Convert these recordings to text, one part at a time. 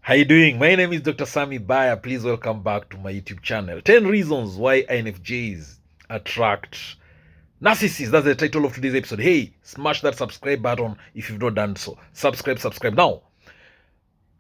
How you doing? My name is Dr. Sami Baya. Please welcome back to my YouTube channel. 10 reasons why INFJs attract narcissists. That's the title of today's episode. Hey, smash that subscribe button if you've not done so. Subscribe. Now,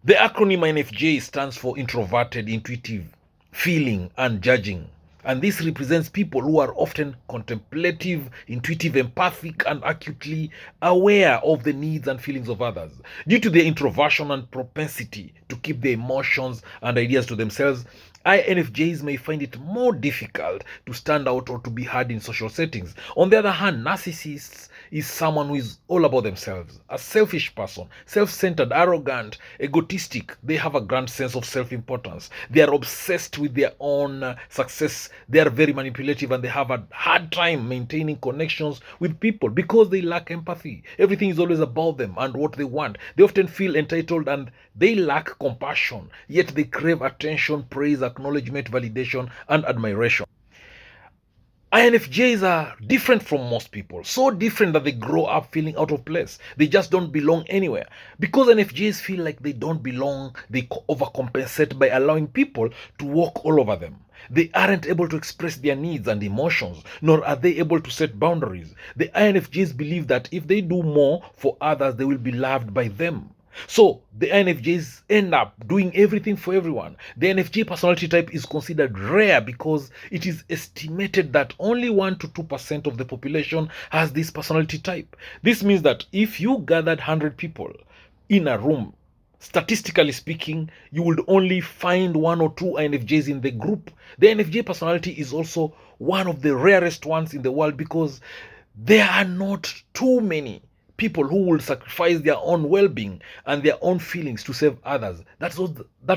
the acronym INFJ stands for introverted, intuitive, feeling, and judging. And this represents people who are often contemplative, intuitive, empathic, and acutely aware of the needs and feelings of others. Due to their introversion and propensity to keep their emotions and ideas to themselves, INFJs may find it more difficult to stand out or to be heard in social settings. On the other hand, narcissists is someone who is all about themselves, a selfish person, self-centered, arrogant, egotistic. They have a grand sense of self-importance. They are obsessed with their own success. They are very manipulative, and they have a hard time maintaining connections with people because they lack empathy. Everything is always about them and what they want. They often feel entitled and they lack compassion, yet they crave attention, praise, acknowledgement, validation, and admiration. INFJs are different from most people, so different that they grow up feeling out of place. They just don't belong anywhere. Because INFJs feel like they don't belong, they overcompensate by allowing people to walk all over them. They aren't able to express their needs and emotions, nor are they able to set boundaries. The INFJs believe that if they do more for others, they will be loved by them. So the INFJs end up doing everything for everyone. The INFJ personality type is considered rare because it is estimated that only 1 to 2% of the population has this personality type. This means that if you gathered 100 people in a room, statistically speaking, you would only find 1 or 2 INFJs in the group. The INFJ personality is also one of the rarest ones in the world because there are not too many people who will sacrifice their own well-being and their own feelings to save others. That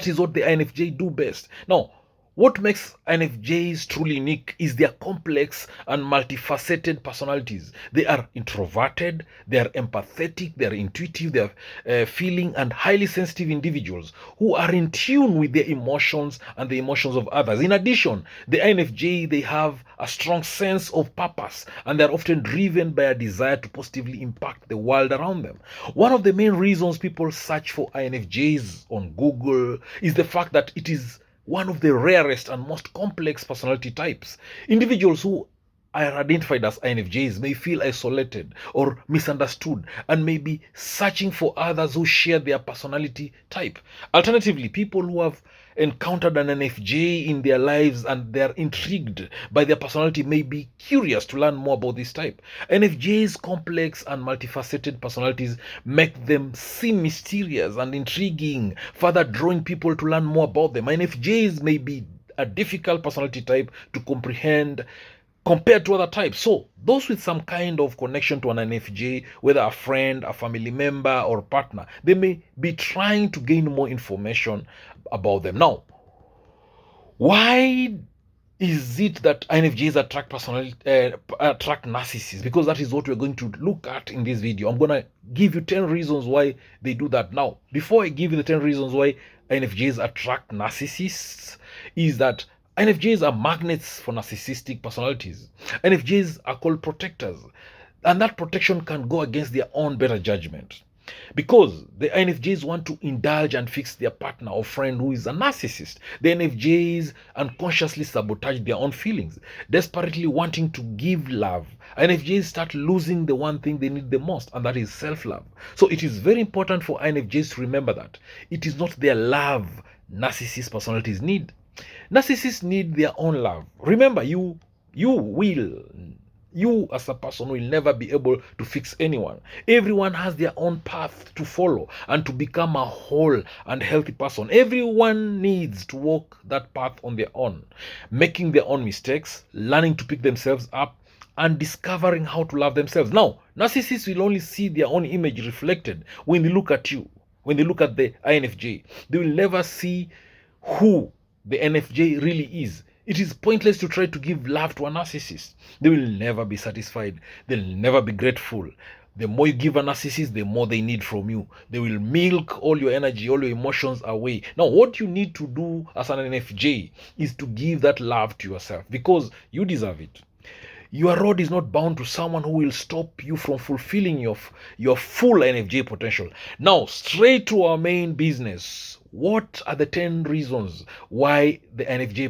is what the INFJ do best. Now, what makes INFJs truly unique is their complex and multifaceted personalities. They are introverted, they are empathetic, they are intuitive, they are feeling and highly sensitive individuals who are in tune with their emotions and the emotions of others. In addition, the INFJ, they have a strong sense of purpose and they're often driven by a desire to positively impact the world around them. One of the main reasons people search for INFJs on Google is the fact that it is one of the rarest and most complex personality types. Individuals who are identified as INFJs may feel isolated or misunderstood and may be searching for others who share their personality type. Alternatively, people who have encountered an INFJ in their lives and they're intrigued by their personality may be curious to learn more about this type. INFJs' complex and multifaceted personalities make them seem mysterious and intriguing, further drawing people to learn more about them. INFJs may be a difficult personality type to comprehend compared to other types. So those with some kind of connection to an INFJ, whether a friend, a family member, or partner, they may be trying to gain more information about them. Now, why is it that INFJs attract narcissists? Because that is what we're going to look at in this video. I'm going to give you 10 reasons why they do that. Now, before I give you the 10 reasons why INFJs attract narcissists, is that INFJs are magnets for narcissistic personalities. INFJs are called protectors, and that protection can go against their own better judgment. Because the INFJs want to indulge and fix their partner or friend who is a narcissist. The INFJs unconsciously sabotage their own feelings, desperately wanting to give love. INFJs start losing the one thing they need the most, and that is self-love. So it is very important for INFJs to remember that it is not their love narcissist personalities need. Narcissists need their own love. Remember, you as a person will never be able to fix anyone. Everyone has their own path to follow and to become a whole and healthy person. Everyone needs to walk that path on their own, making their own mistakes, learning to pick themselves up, and discovering how to love themselves. Now, narcissists will only see their own image reflected when they look at you, when they look at the INFJ. They will never see who the INFJ really is. It is pointless to try to give love to a narcissist. They will never be satisfied. They'll never be grateful. The more you give a narcissist, the more they need from you. They will milk all your energy, all your emotions away. Now, what you need to do as an INFJ is to give that love to yourself because you deserve it. Your road is not bound to someone who will stop you from fulfilling your full INFJ potential. Now, straight to our main business. what are the 10 reasons why the INFJ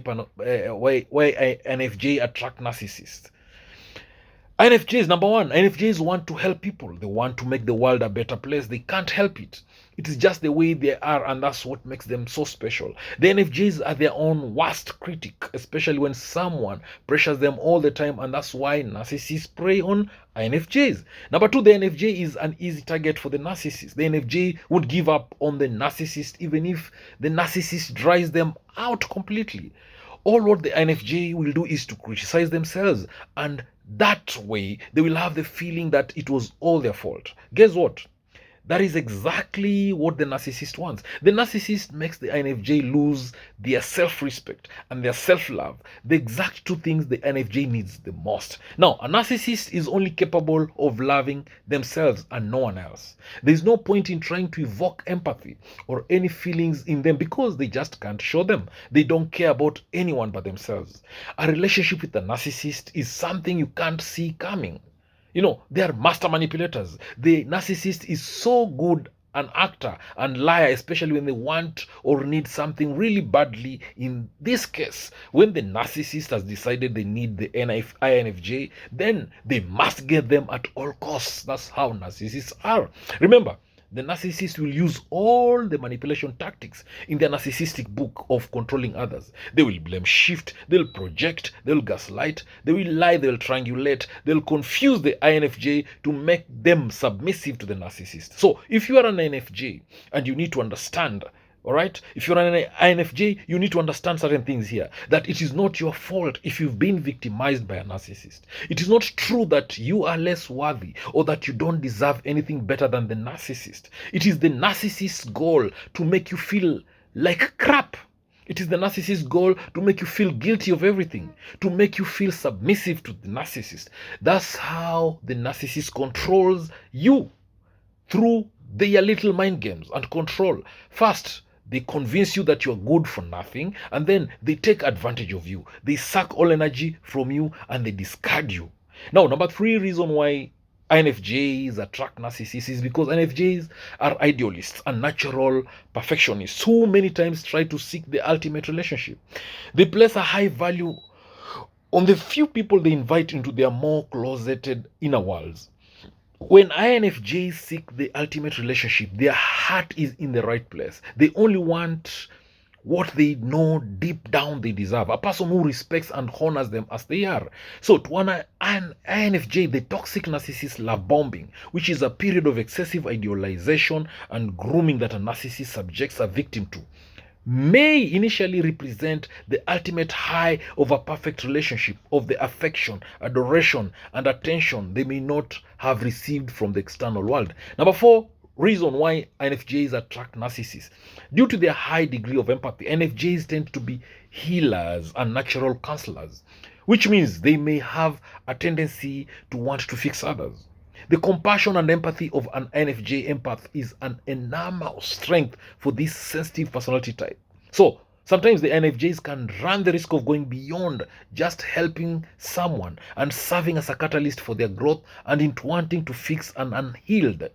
attract narcissists? INFJs, number one, INFJs want to help people. They want to make the world a better place. They can't help it. It is just the way they are, and that's what makes them so special. The INFJs are their own worst critic, especially when someone pressures them all the time, and that's why narcissists prey on INFJs. Number two, the INFJ is an easy target for the narcissist. The INFJ would give up on the narcissist even if the narcissist dries them out completely. All what the INFJ will do is to criticize themselves, and that way they will have the feeling that it was all their fault. Guess what? That is exactly what the narcissist wants. The narcissist makes the INFJ lose their self-respect and their self-love, the exact two things the INFJ needs the most. Now, a narcissist is only capable of loving themselves and no one else. There is no point in trying to evoke empathy or any feelings in them because they just can't show them. They don't care about anyone but themselves. A relationship with a narcissist is something you can't see coming. They are master manipulators. The narcissist is so good an actor and liar, especially when they want or need something really badly. In this case, when the narcissist has decided they need the INFJ, then they must get them at all costs. That's how narcissists are. Remember, the narcissist will use all the manipulation tactics in their narcissistic book of controlling others. They will blame shift, they'll project, they'll gaslight, they will lie, they'll triangulate, they'll confuse the INFJ to make them submissive to the narcissist. So if you are an INFJ and you need to understand, all right, if you're an INFJ, you need to understand certain things here, that it is not your fault if you've been victimized by a narcissist. It is not true that you are less worthy or that you don't deserve anything better than the narcissist. It is the narcissist's goal to make you feel like crap. It is the narcissist's goal to make you feel guilty of everything, to make you feel submissive to the narcissist. That's how the narcissist controls you, through their little mind games and control. First, they convince you that you're good for nothing, and then they take advantage of you. They suck all energy from you and they discard you. Now, number three reason why INFJs attract narcissists is because INFJs are idealists and natural perfectionists who many times try to seek the ultimate relationship. They place a high value on the few people they invite into their more closeted inner worlds. When INFJs seek the ultimate relationship, their heart is in the right place. They only want what they know deep down they deserve. A person who respects and honors them as they are. So to an INFJ, the toxic narcissist love bombing, which is a period of excessive idealization and grooming that a narcissist subjects a victim to, may initially represent the ultimate high of a perfect relationship, of the affection, adoration, and attention they may not have received from the external world. Number four reason why INFJs attract narcissists. Due to their high degree of empathy, INFJs tend to be healers and natural counselors, which means they may have a tendency to want to fix others. The compassion and empathy of an INFJ empath is an enormous strength for this sensitive personality type. So, sometimes the INFJs can run the risk of going beyond just helping someone and serving as a catalyst for their growth and into wanting to fix an unhealed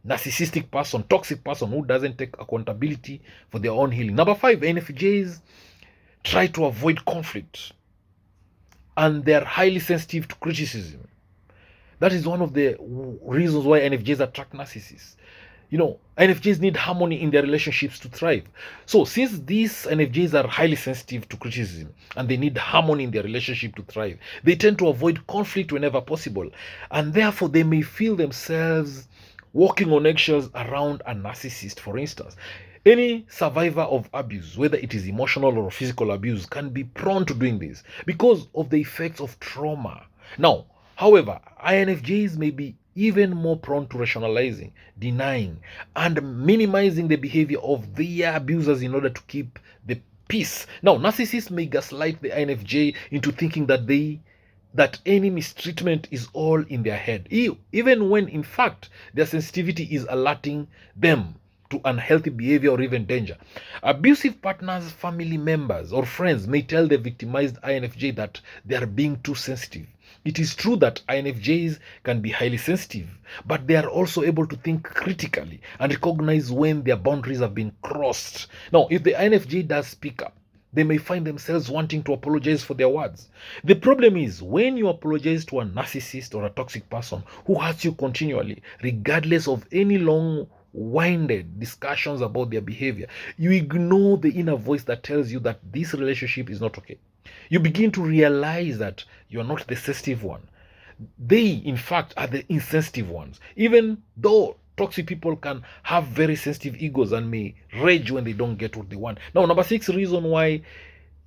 narcissistic person, toxic person who doesn't take accountability for their own healing. Number five, INFJs try to avoid conflict and they're highly sensitive to criticism. That is one of the reasons why INFJs attract narcissists. INFJs need harmony in their relationships to thrive. So since these INFJs are highly sensitive to criticism and they need harmony in their relationship to thrive, they tend to avoid conflict whenever possible. And therefore they may feel themselves walking on eggshells around a narcissist, for instance. Any survivor of abuse, whether it is emotional or physical abuse, can be prone to doing this because of the effects of trauma. Now, however, INFJs may be even more prone to rationalizing, denying, and minimizing the behavior of their abusers in order to keep the peace. Now, narcissists may gaslight the INFJ into thinking that any mistreatment is all in their head, even when in fact their sensitivity is alerting them to unhealthy behavior or even danger. Abusive partners, family members, or friends may tell the victimized INFJ that they are being too sensitive, It is true that INFJs can be highly sensitive, but they are also able to think critically and recognize when their boundaries have been crossed. Now, if the INFJ does speak up, they may find themselves wanting to apologize for their words. The problem is when you apologize to a narcissist or a toxic person who hurts you continually, regardless of any long winded discussions about their behavior, you ignore the inner voice that tells you that this relationship is not okay. You begin to realize that you're not the sensitive one. They, in fact, are the insensitive ones. Even though toxic people can have very sensitive egos and may rage when they don't get what they want. Now, number 6 reason why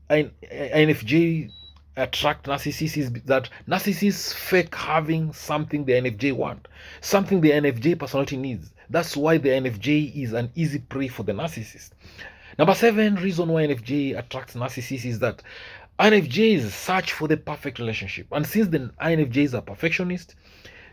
INFJ attract narcissists is that narcissists fake having something the INFJ want, something the INFJ personality needs. That's why the INFJ is an easy prey for the narcissist. Number 7 reason why INFJ attracts narcissists is that INFJs search for the perfect relationship. And since the INFJs are perfectionists,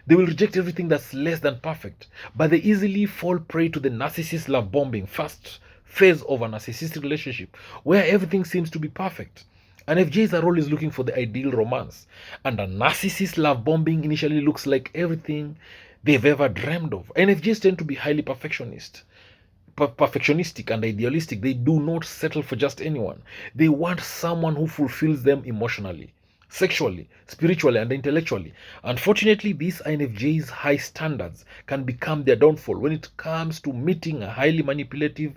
they will reject everything that's less than perfect. But they easily fall prey to the narcissist love bombing first phase of a narcissistic relationship, where everything seems to be perfect. INFJs are always looking for the ideal romance. And a narcissist love bombing initially looks like everything they've ever dreamed of. INFJs tend to be highly perfectionistic and idealistic. They do not settle for just anyone. They want someone who fulfills them emotionally, sexually, spiritually, and intellectually. Unfortunately, these INFJs' high standards can become their downfall when it comes to meeting a highly manipulative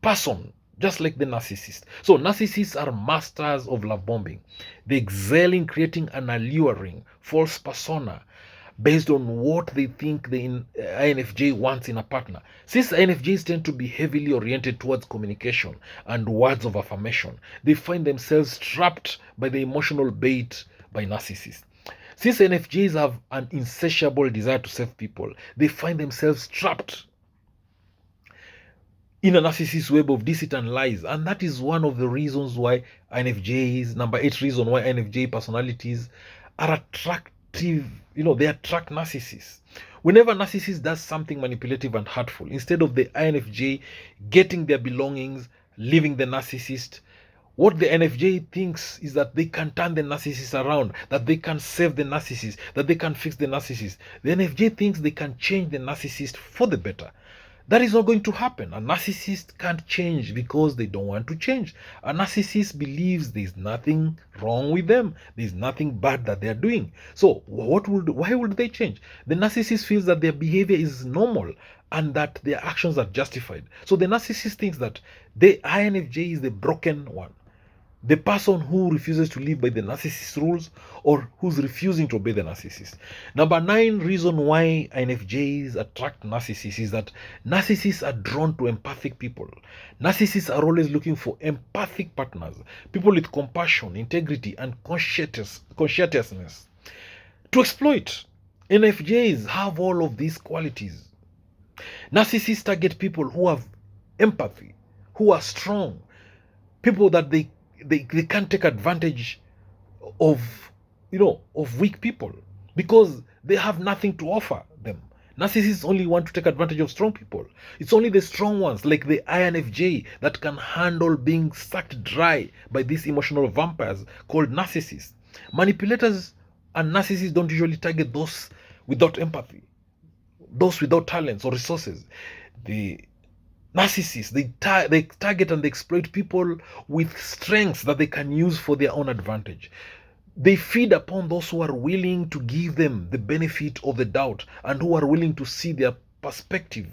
person, just like the narcissist. So narcissists are masters of love bombing. They excel in creating an alluring false persona based on what they think the INFJ wants in a partner. Since INFJs tend to be heavily oriented towards communication and words of affirmation, they find themselves trapped by the emotional bait by narcissists. Since INFJs have an insatiable desire to save people, they find themselves trapped in a narcissist web of deceit and lies. And that is one of the reasons why INFJs, number 8 reason why INFJ personalities are attractive. They attract narcissists. Whenever a narcissist does something manipulative and hurtful, instead of the INFJ getting their belongings, leaving the narcissist, what the INFJ thinks is that they can turn the narcissist around, that they can save the narcissist, that they can fix the narcissist. The INFJ thinks they can change the narcissist for the better. That is not going to happen. A narcissist can't change because they don't want to change. A narcissist believes there's nothing wrong with them. There's nothing bad that they're doing. So why would they change? The narcissist feels that their behavior is normal and that their actions are justified. So the narcissist thinks that the INFJ is the broken one, the person who refuses to live by the narcissist rules or who's refusing to obey the narcissist. Number 9 reason why INFJs attract narcissists is that narcissists are drawn to empathic people. Narcissists are always looking for empathic partners, people with compassion, integrity, and conscientiousness to exploit. INFJs have all of these qualities. Narcissists target people who have empathy, who are strong, people that they can't take advantage of weak people because they have nothing to offer them. Narcissists only want to take advantage of strong people. It's only the strong ones like the INFJ that can handle being sucked dry by these emotional vampires called narcissists. Manipulators and narcissists don't usually target those without empathy, those without talents or resources. The narcissists, they target and they exploit people with strengths that they can use for their own advantage. They feed upon those who are willing to give them the benefit of the doubt and who are willing to see their perspective,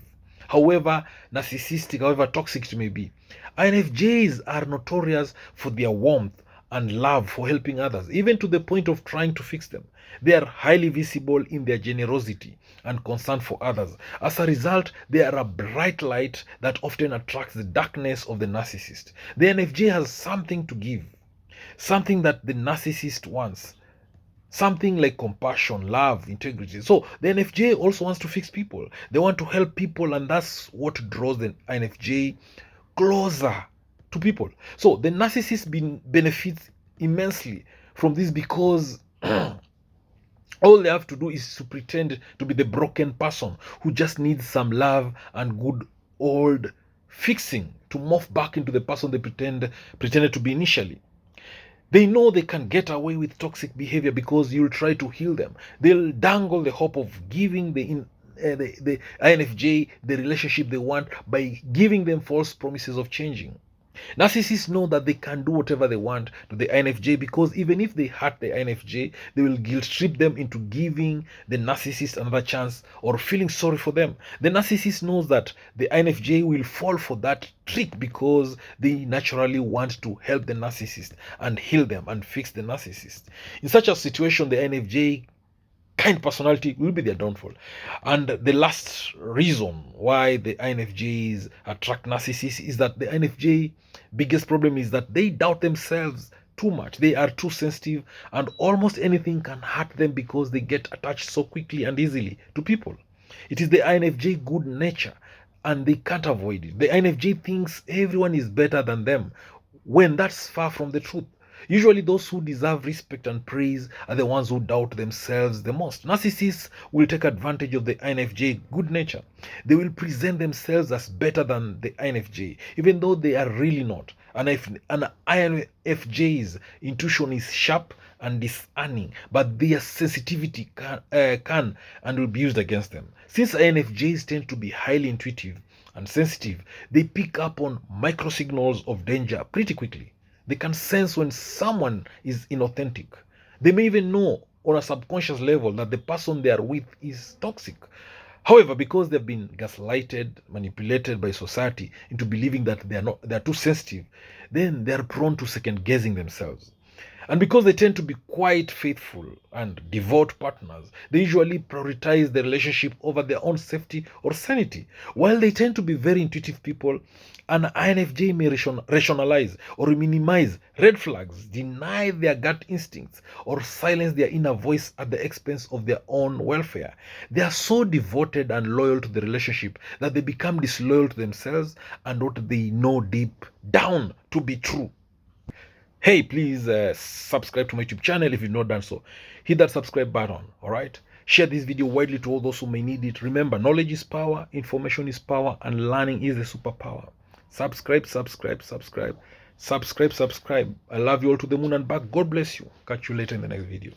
however narcissistic, however toxic it may be. INFJs are notorious for their warmth and love for helping others, even to the point of trying to fix them. They are highly visible in their generosity and concern for others. As a result, they are a bright light that often attracts the darkness of the narcissist. The INFJ has something to give, something that the narcissist wants, something like compassion, love, integrity. So the INFJ also wants to fix people. They want to help people, and that's what draws the INFJ closer to people. So the narcissist benefits immensely from this because all they have to do is to pretend to be the broken person who just needs some love and good old fixing to morph back into the person they pretended to be initially. They know they can get away with toxic behavior because you'll try to heal them. They'll dangle the hope of giving the INFJ the relationship they want by giving them false promises of changing. Narcissists know that they can do whatever they want to the INFJ because even if they hurt the INFJ, they will guilt trip them into giving the narcissist another chance or feeling sorry for them. The narcissist knows that the INFJ will fall for that trick because they naturally want to help the narcissist and heal them and fix the narcissist. In such a situation, the INFJ kind personality will be their downfall. And the last reason why the INFJs attract narcissists is that the INFJ biggest problem is that they doubt themselves too much. They are too sensitive and almost anything can hurt them because they get attached so quickly and easily to people. It is the INFJ good nature and they can't avoid it. The INFJ thinks everyone is better than them when that's far from the truth. Usually, those who deserve respect and praise are the ones who doubt themselves the most. Narcissists will take advantage of the INFJ good nature. They will present themselves as better than the INFJ, even though they are really not. An INFJ's intuition is sharp and discerning, but their sensitivity can and will be used against them. Since INFJs tend to be highly intuitive and sensitive, they pick up on micro signals of danger pretty quickly. They can sense when someone is inauthentic. They may even know on a subconscious level that the person they are with is toxic. However, because they've been gaslighted, manipulated by society into believing that they are too sensitive, then they are prone to second guessing themselves. And because they tend to be quite faithful and devout partners, they usually prioritize the relationship over their own safety or sanity. While they tend to be very intuitive people, an INFJ may rationalize or minimize red flags, deny their gut instincts, or silence their inner voice at the expense of their own welfare. They are so devoted and loyal to the relationship that they become disloyal to themselves and what they know deep down to be true. Hey, please subscribe to my YouTube channel if you've not done so. Hit that subscribe button, all right? Share this video widely to all those who may need it. Remember, knowledge is power, information is power, and learning is the superpower. Subscribe, subscribe, subscribe, subscribe, subscribe. I love you all to the moon and back. God bless you. Catch you later in the next video.